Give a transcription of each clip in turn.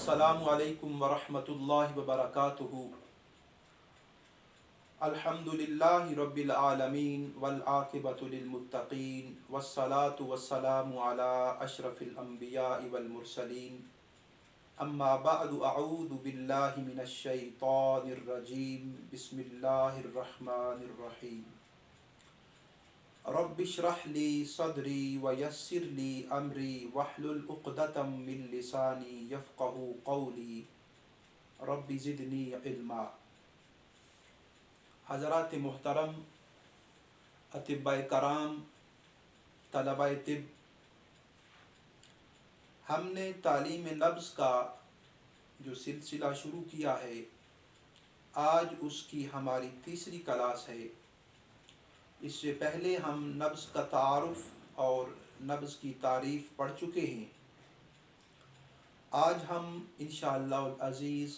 अस्सलामु अलैकुम वरहमतुल्लाहि वबरकातुहू। अल्हम्दुलिल्लाहि रब्बिल आलमीन वल आक़िबतु लिल मुत्तक़ीन वस्सलातु वस्सलामु अला अशरफिल अंबियाइ वल मुरसलीन। अम्मा बअदु अऊज़ु बिल्लाहि मिनश शैतानिर रजीम। बिस्मिल्लाहिर रहमानिर रहीम। रब्बिश्रह ली सदरी व यस्सिर ली अमरी वहलुल उक़दतम मिन लिसानी यफ़क़हू क़ौली रब्बि ज़िदनी इल्मा। हज़रात मुहतरम, अतिब्बाए कराम, तलबाए तिब, हमने तालीम नब्ज़ का जो सिलसिला शुरू किया है, आज उसकी हमारी तीसरी क्लास है। इससे पहले हम नब्ज़ का तारुफ़ और नब्ज़ की तारीफ़ पढ़ चुके हैं। आज हम इंशाअल्लाह अज़ीज़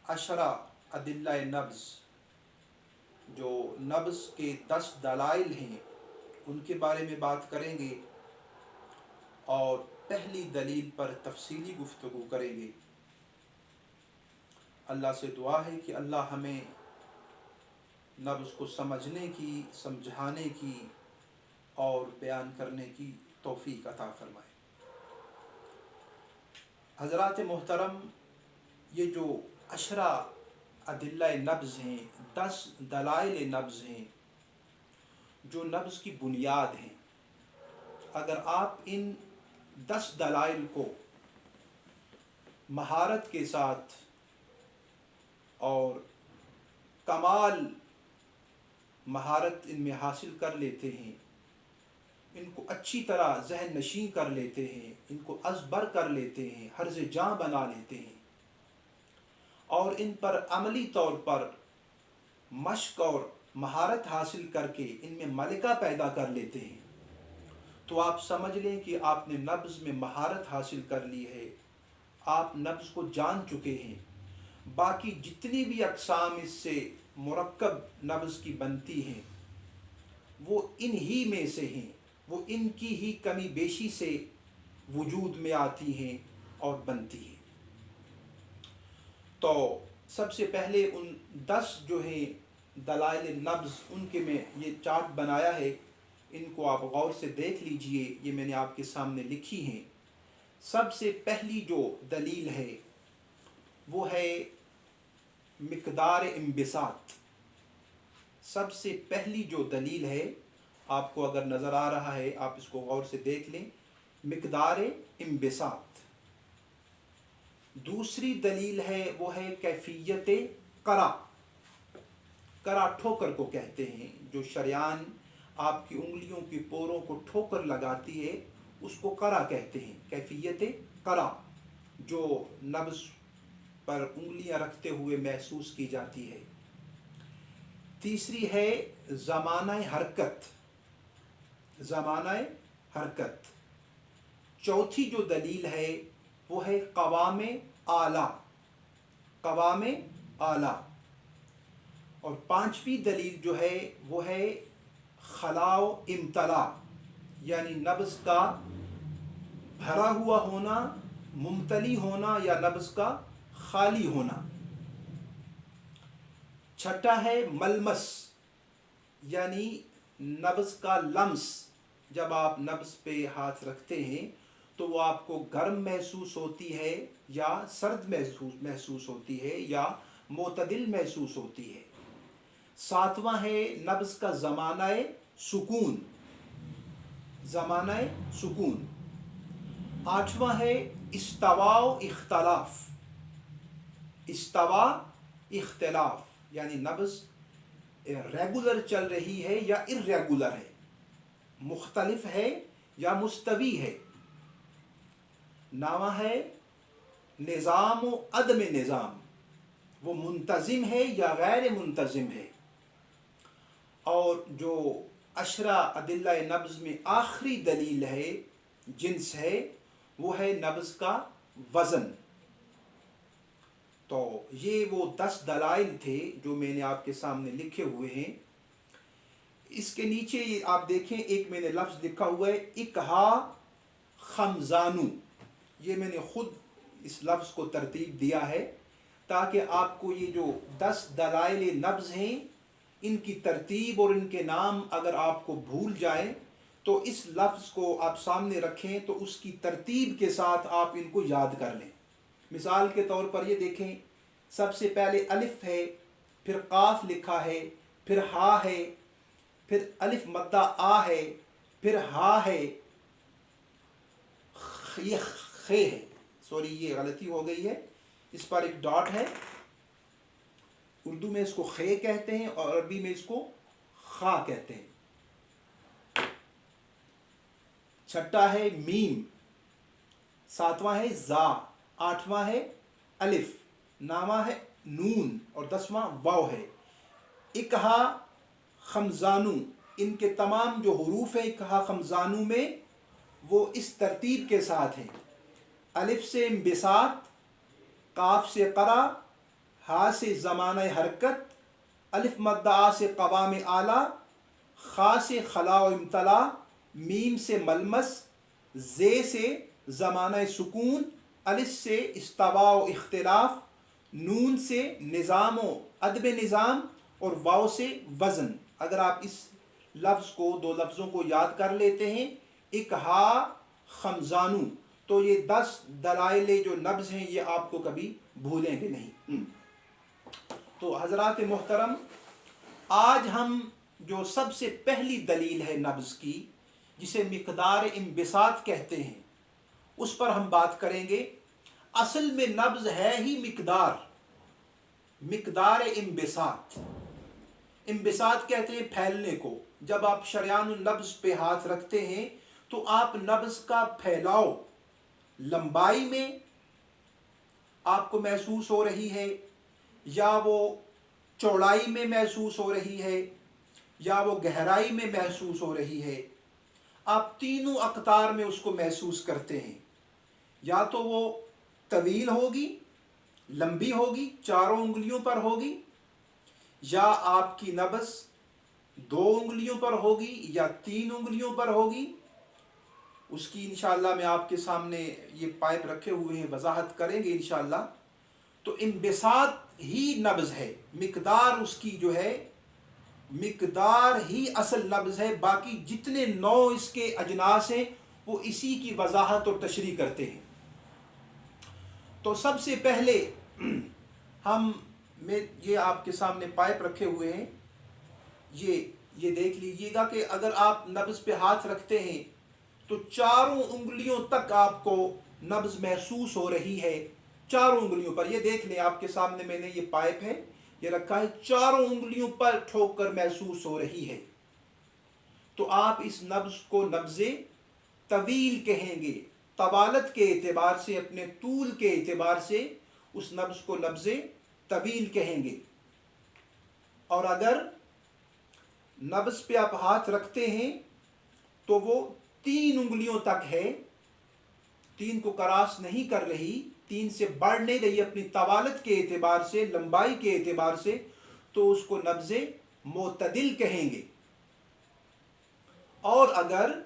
अशरा अदिल्ला नब्ज़, जो नब्ज़ के 10 दलाइल हैं, उनके बारे में बात करेंगे और पहली दलील पर तफसीली गुफ्तगू करेंगे। अल्लाह से दुआ है कि अल्लाह हमें नब्ज़ को समझने की, समझाने की और बयान करने की तौफ़ीक़ अता फ़रमाए। हज़रात मोहतरम, ये जो अशरा अदिल्ला नब्ज़ हैं, 10 दलाइल नब्ज़ हैं, जो नब्ज़ की बुनियाद हैं। अगर आप इन 10 दलाइल को महारत के साथ और कमाल महारत इनमें हासिल कर लेते हैं, इनको अच्छी तरह ज़हन नशीं कर लेते हैं, इनको अज़बर कर लेते हैं, हर्ज़ जाँ बना लेते हैं और इन पर अमली तौर पर मश्क और महारत हासिल करके इनमें मलिका पैदा कर लेते हैं, तो आप समझ लें कि आपने नब्ज़ में महारत हासिल कर ली है, आप नब्ज़ को जान चुके हैं। बाकी जितनी भी अक़साम इससे मुरक्कब नब्ज़ की बनती हैं, वो इन्ही में से हैं, वो इनकी ही कमी बेशी से वजूद में आती हैं और बनती हैं। तो सबसे पहले उन 10 जो हैं दलाइल नब्ज़, उनके में ये चार्ट बनाया है, इनको आप गौर से देख लीजिए, ये मैंने आपके सामने लिखी हैं। सबसे पहली जो दलील है वो है मिक़दार इंबिसात। सबसे पहली जो दलील है, आपको अगर नज़र आ रहा है आप इसको गौर से देख लें, मिक़दार इंबिसात। दूसरी दलील है वो है कैफियत करा। करा ठोकर को कहते हैं, जो शरियान आपकी उंगलियों की पोरों को ठोकर लगाती है, उसको करा कहते हैं। कैफियत करा जो नब्ज़ पर उंगलियां रखते हुए महसूस की जाती है। तीसरी है ज़माना हरकत। ज़माना हरकत। चौथी जो दलील है वो है क़वाम आला। क़वाम आला। और पांचवी दलील जो है वो है खलाओ इम्तला, यानी नब्ज़ का भरा हुआ होना, मुमतली होना या नब्ज़ का खाली होना। छठा है मलमस, यानी नब्ज़ का लम्स। जब आप नब्ज़ पे हाथ रखते हैं तो वो आपको गर्म महसूस होती है या सर्द महसूस होती है या मोतदिल महसूस होती है। सातवां है नब्ज़ का ज़माना सुकून। ज़माना सुकून। आठवां है इस्तवा इख्तलाफ। इस्तवा इख्तलाफ, यानी नब्ज़ रेगुलर चल रही है या इर्रेगुलर है, मुख्तलिफ है या मुस्तवी है। नावा है निज़ाम व अदम निज़ाम, वो मुंतज़िम है या गैर मुंतज़िम है। और जो अशरा अदिल्ला नब्ज़ में आखिरी दलील है, जिन्स है, वो है नब्ज़ का वज़न। तो ये वो 10 दलाइल थे जो मैंने आपके सामने लिखे हुए हैं। इसके नीचे ये आप देखें, एक मैंने लफ्ज़ लिखा हुआ है इकहा खमजानू। ये मैंने खुद इस लफ्ज़ को तरतीब दिया है ताकि आपको ये जो 10 दलाइल नब्ज़ हैं इनकी तरतीब और इनके नाम अगर आपको भूल जाए तो इस लफ्ज़ को आप सामने रखें तो उसकी तरतीब के साथ आप इनको याद कर लें। मिसाल के तौर पर ये देखें, सबसे पहले अलिफ है, फिर काफ लिखा है, फिर हा है, फिर अलिफ मद्दा आ है, फिर हा है, ये खे है, सॉरी ये गलती हो गई है, इस पर एक डॉट है। उर्दू में इसको खे कहते हैं और अरबी में इसको खा कहते हैं। छठा है मीम, सातवां है जा, आठवां है अलिफ, नामा है नून और 10वां वाव है। इकहा खमजानू, इनके तमाम जो हुरूफ हैं इकहा खमजानू में वो इस तरतीब के साथ हैं। अलिफ से इम्बिसात, काफ से करा, हा से ज़माना हरकत, अलिफ मद्दा आ से क़वाम आला, खा से खला व इम्तला, मीम से मलमस, जे से ज़माना सुकून, अलिफ से इस्तवा व इख्तिलाफ, नून से निज़ाम व अदब निज़ाम और वाव से वज़न। अगर आप इस लफ्ज़ को, दो लफ्ज़ों को याद कर लेते हैं, इकहा खमजानू, तो ये 10 दलाइल जो नब्ज़ हैं ये आपको कभी भूलेंगे नहीं। तो हज़रात मोहतरम, आज हम जो सबसे पहली दलील है नब्ज़ की, जिसे मिक़दार इम्बिसात कहते हैं, उस पर हम बात करेंगे। असल में नब्ज़ है ही मिक़दार, मिक़दार इम्बिसात। इम्बिसात कहते हैं फैलने को। जब आप शरयानुल नब्ज़ पे हाथ रखते हैं तो आप नब्ज़ का फैलाव लंबाई में आपको महसूस हो रही है, या वो चौड़ाई में महसूस हो रही है, या वो गहराई में महसूस हो रही है। आप तीनों अक़तार में उसको महसूस करते हैं। या तो वो तवील होगी, लंबी होगी, 4 उंगलियों पर होगी, या आपकी नब्ज़ 2 उंगलियों पर होगी या 3 उंगलियों पर होगी। उसकी इंशाअल्लाह मैं आपके सामने ये पाइप रखे हुए हैं, वजाहत करेंगे इंशाअल्लाह। तो इम्बिसात ही नब्ज़ है, मिक़दार उसकी जो है, मिक़दार ही असल नब्ज़ है। बाकी जितने 9 इसके अजनास हैं वो इसी की वजाहत और तशरीह करते हैं। तो सबसे पहले मैं ये आपके सामने पाइप रखे हुए हैं, ये देख लीजिएगा कि अगर आप नब्ज़ पे हाथ रखते हैं तो 4 उंगलियों तक आपको नब्ज़ महसूस हो रही है। 4 उंगलियों पर, ये देख लें आपके सामने मैंने ये पाइप है, ये रखा है, 4 उंगलियों पर ठोक कर महसूस हो रही है। तो आप इस नब्ज़ को नब्ज़े तवील कहेंगे, तवालत के एतबार से, अपने तूल के एतबार से उस नब्ज़ को नब्ज़े तवील कहेंगे। और अगर नब्ज़ पे आप हाथ रखते हैं तो वो 3 उंगलियों तक है, 3 को क्रॉस नहीं कर रही, 3 से बढ़ नहीं रही अपनी तवालत के एतबार से, लंबाई के एतबार से, तो उसको नब्ज़े मोतदिल कहेंगे। और अगर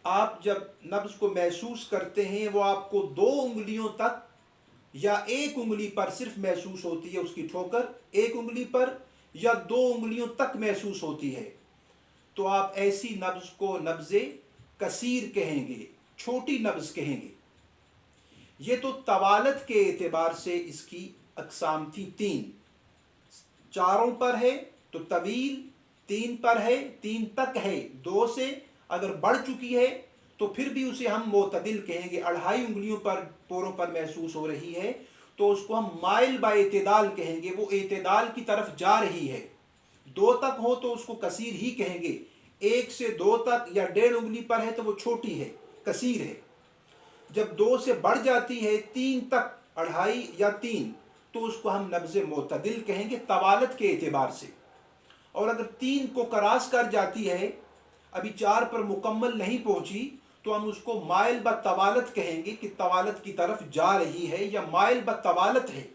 आप जब नब्ज़ को महसूस करते हैं वो आपको 2 उंगलियों तक या 1 उंगली पर सिर्फ महसूस होती है, उसकी ठोकर 1 उंगली पर या 2 उंगलियों तक महसूस होती है, तो आप ऐसी नब्ज़ को नब्ज़े कसीर कहेंगे, छोटी नब्ज़ कहेंगे। ये तो तवालत के एतबार से इसकी अक़साम थी 3। 4 पर है तो तवील, 3 पर है, 3 तक है, 2 से अगर बढ़ चुकी है तो फिर भी उसे हम मोतदिल कहेंगे। 2.5 उंगलियों पर पोरों पर महसूस हो रही है तो उसको हम माइल बा एतदाल कहेंगे, वो एतदाल की तरफ जा रही है। 2 तक हो तो उसको कसीर ही कहेंगे, 1 से 2 तक या 1.5 उंगली पर है तो वो छोटी है, कसीर है। जब 2 से बढ़ जाती है 3 तक, 2.5 या 3, तो उसको हम नब्ज़े मोतदिल कहेंगे तवालत के एतबार से। और अगर 3 को क्रॉस कर जाती है, अभी 4 पर मुकम्मल नहीं पहुंची, तो हम उसको माइल ब तवालत कहेंगे कि तवालत की तरफ जा रही है या माइल ब तवालत है।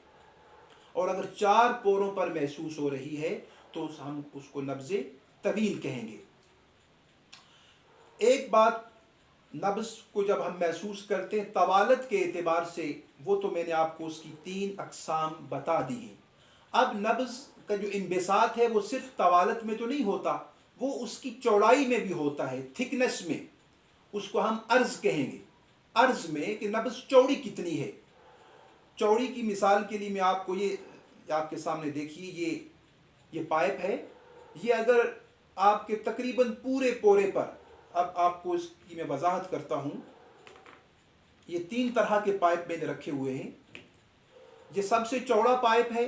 और अगर 4 पोरों पर महसूस हो रही है तो हम उसको नब्ज़े तवील कहेंगे। एक बात नब्ज़ को जब हम महसूस करते हैं तवालत के एतबार से, वो तो मैंने आपको उसकी 3 अक़साम बता दी हैं। अब नब्ज़ का जो इंबिसात है वो सिर्फ तवालत में तो नहीं होता, वो उसकी चौड़ाई में भी होता है, थिकनेस में। उसको हम अर्ज़ कहेंगे। अर्ज़ में कि नब्ज़ चौड़ी कितनी है। चौड़ी की मिसाल के लिए मैं आपको ये आपके सामने देखिए, ये पाइप है। ये अगर आपके तकरीबन पूरे पोरे पर, अब आपको इसकी मैं वजाहत करता हूँ। ये 3 तरह के पाइप मैंने रखे हुए हैं। ये सबसे चौड़ा पाइप है,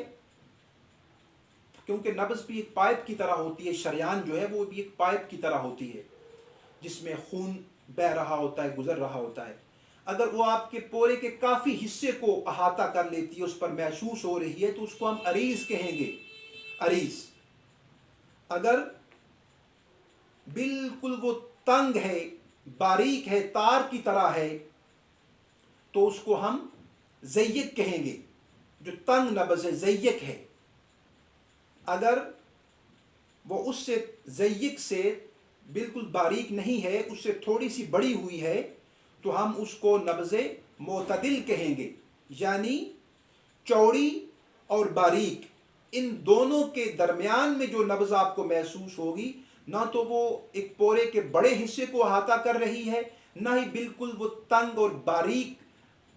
क्योंकि नब्ज़ भी एक पाइप की तरह होती है, शरियान जो है वो भी एक पाइप की तरह होती है जिसमें खून बह रहा होता है, गुजर रहा होता है। अगर वो आपके पोरे के काफ़ी हिस्से को अहाता कर लेती है, उस पर महसूस हो रही है, तो उसको हम अरीज़ कहेंगे। अरीज़। अगर बिल्कुल वो तंग है, बारीक है, तार की तरह है, तो उसको हम ज़य्यक कहेंगे। जो तंग नब्ज़ है, ज़य्यक है। अगर वो उससे ज़य्यक से बिल्कुल बारीक नहीं है, उससे थोड़ी सी बड़ी हुई है, तो हम उसको नब्ज़े मोतदिल कहेंगे। यानी चौड़ी और बारीक, इन दोनों के दरमियान में जो नब्ज़ आपको महसूस होगी, ना तो वो एक पोरे के बड़े हिस्से को अहाता कर रही है, ना ही बिल्कुल वो तंग और बारीक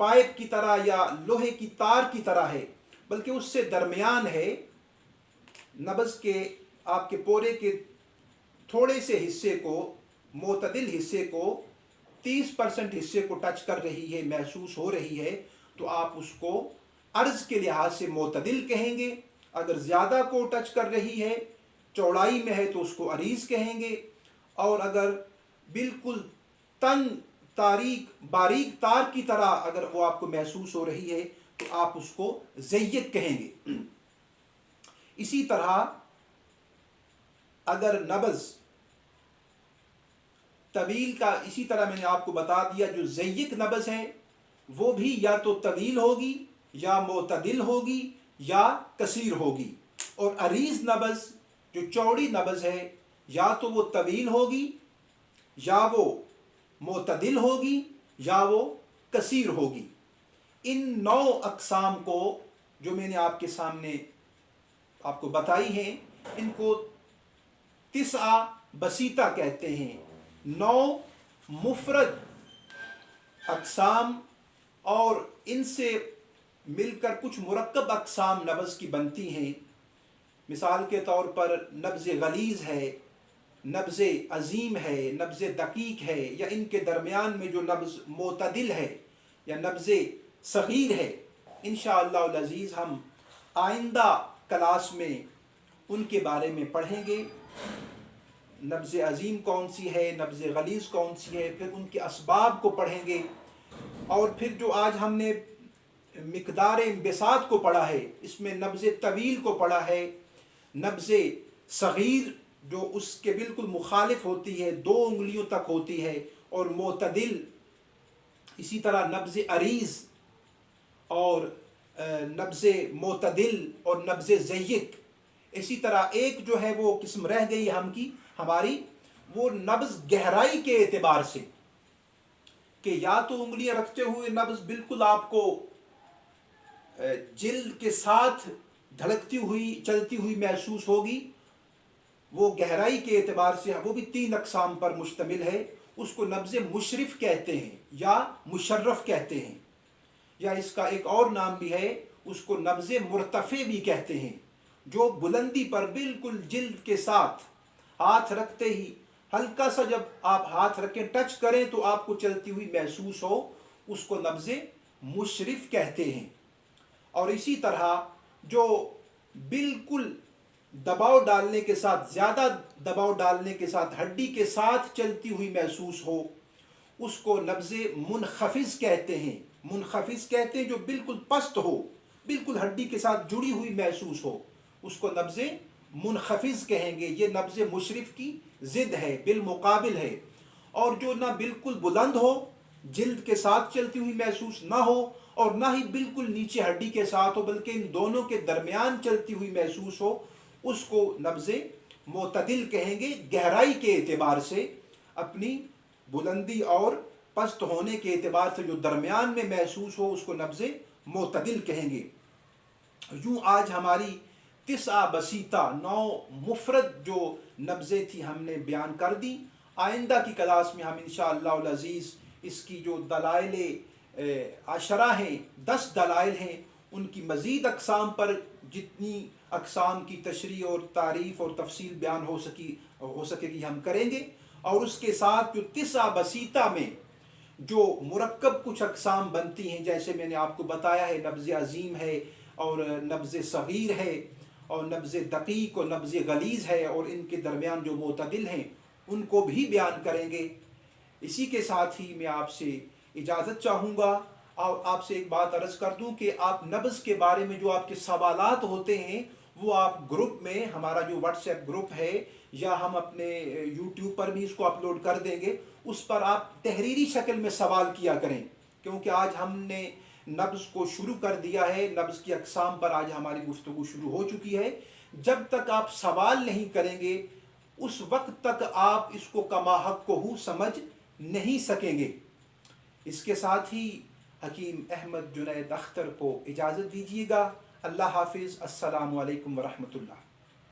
पाइप की तरह या लोहे की तार की तरह है, बल्कि उससे दरमियान है। नब्ज़ के आपके पोरे के थोड़े से हिस्से को, मोतदिल हिस्से को, 30% हिस्से को टच कर रही है, महसूस हो रही है, तो आप उसको अर्ज़ के लिहाज से मोतदिल कहेंगे। अगर ज़्यादा को टच कर रही है, चौड़ाई में है, तो उसको अरीज़ कहेंगे। और अगर बिल्कुल तंग, तारीक, बारीक तार की तरह अगर वो आपको महसूस हो रही है, तो आप उसको ज़य्यक कहेंगे। इसी तरह अगर नब्ज़ तवील का, इसी तरह मैंने आपको बता दिया, जो ज़य्यक नब्ज़ है वो भी या तो तवील होगी, या मोतदिल होगी, या कसीर होगी। और अरीज़ नब्ज़, जो चौड़ी नब्ज़ है, या तो वो तवील होगी, या वो मोतदिल होगी, या वो कसीर होगी। इन 9 अक़साम को जो मैंने आपके सामने आपको बताई हैं, इनको तिस्आ बसीता कहते हैं। 9 मुफ़रद अक़साम और इनसे मिलकर कुछ मुरक्कब अक़साम नब्ज़ की बनती हैं। मिसाल के तौर पर नब्ज़ गलीज़ है, नब्ज़ अज़ीम है, नब्ज़ दकीक है, या इनके दरमियान में जो नब्ज़ मोतदिल है, या नब्ज़ सग़ीर है। इंशाअल्लाह अज़ीज़ हम आइंदा क्लास में उनके बारे में पढ़ेंगे। नब्ज़ अज़ीम कौन सी है, नब्ज़ गलीज़ कौन सी है, फिर उनके असबाब को पढ़ेंगे। और फिर जो आज हमने मिक़दार इंबिसात को पढ़ा है, इसमें नब्ज़ तवील को पढ़ा है, नब्ज़ सग़ीर जो उसके बिल्कुल मुखालिफ होती है, 2 उंगलियों तक होती है, और मोतदिल, इसी तरह नब्ज़ अरीज़, और नब्ज़ मोतदिल, और नब्ज़ ज़य्यक। इसी तरह एक जो है वो किस्म रह गई हमारी, वो नब्ज़ गहराई के एतबार से, कि या तो उंगलियां रखते हुए नब्ज़ बिल्कुल आपको जिल्द के साथ धड़कती हुई, चलती हुई महसूस होगी, वो गहराई के एतबार से वो भी 3 अक़साम पर मुश्तमिल है। उसको नब्ज़ मुशरिफ़ कहते हैं, या मुशर्रफ़ कहते हैं, या इसका एक और नाम भी है, उसको नब्ज़ मुर्तफ़े भी कहते हैं। जो बुलंदी पर बिल्कुल जिल्द के साथ हाथ रखते ही, हल्का सा जब आप हाथ रखें, टच करें, तो आपको चलती हुई महसूस हो, उसको नब्ज़ मुशरिफ़ कहते हैं। और इसी तरह जो बिल्कुल दबाव डालने के साथ, ज़्यादा दबाव डालने के साथ, हड्डी के साथ चलती हुई महसूस हो, उसको नब्ज़ मुनख़फ़िज़ कहते हैं। मुनख़फ़िज़ कहते हैं जो बिल्कुल पस्त हो, बिल्कुल हड्डी के साथ जुड़ी हुई महसूस हो, उसको नब्ज़ मुनख़फ़िज़ कहेंगे। ये नब्ज़ मुशरिफ़ की ज़िद है, बिलमुक़ाबिल है। और जो ना बिल्कुल बुलंद हो, जिल्द के साथ चलती हुई महसूस ना हो, और ना ही बिल्कुल नीचे हड्डी के साथ हो, बल्कि इन दोनों के दरमियान चलती हुई महसूस हो, उसको नब्ज़ मोतदिल कहेंगे। गहराई के एतबार से, अपनी बुलंदी और پست ہونے کے اعتبار سے جو درمیان میں محسوس ہو اس کو نبض معتدل کہیں گے۔ یوں آج ہماری 9 بسیطہ 9 مفرد جو نبضیں تھی ہم نے بیان کر دی۔ آئندہ کی کلاس میں ہم انشاءاللہ العزیز اس کی جو دلائل عشرہ ہیں، 10 دلائل ہیں، ان کی مزید اقسام پر جتنی اقسام کی تشریح اور تعریف اور تفصیل بیان ہو سکے گی ہم کریں گے، اور اس کے ساتھ جو 9 بسیطہ میں جو مرکب کچھ اقسام بنتی ہیں، جیسے میں نے آپ کو بتایا ہے نبض عظیم ہے اور نبض صغیر ہے اور نبض دقیق اور نبض غلیظ ہے، اور ان کے درمیان جو معتدل ہیں ان کو بھی بیان کریں گے۔ اسی کے ساتھ ہی میں آپ سے اجازت چاہوں گا، اور آپ سے ایک بات عرض کر دوں کہ آپ نبض کے بارے میں جو آپ کے سوالات ہوتے ہیں وہ آپ گروپ میں، ہمارا جو واٹس ایپ گروپ ہے یا ہم اپنے یوٹیوب پر بھی اس کو اپلوڈ کر دیں گے، اس پر آپ تحریری شکل میں سوال کیا کریں، کیونکہ آج ہم نے نبض کو شروع کر دیا ہے، نبض کی اقسام پر آج ہماری گفتگو شروع ہو چکی ہے۔ جب تک آپ سوال نہیں کریں گے اس وقت تک آپ اس کو کما حق کو سمجھ نہیں سکیں گے۔ اس کے ساتھ ہی حکیم احمد جنید اختر کو اجازت دیجیے گا۔ اللہ حافظ۔ السلام علیکم ورحمۃ اللہ۔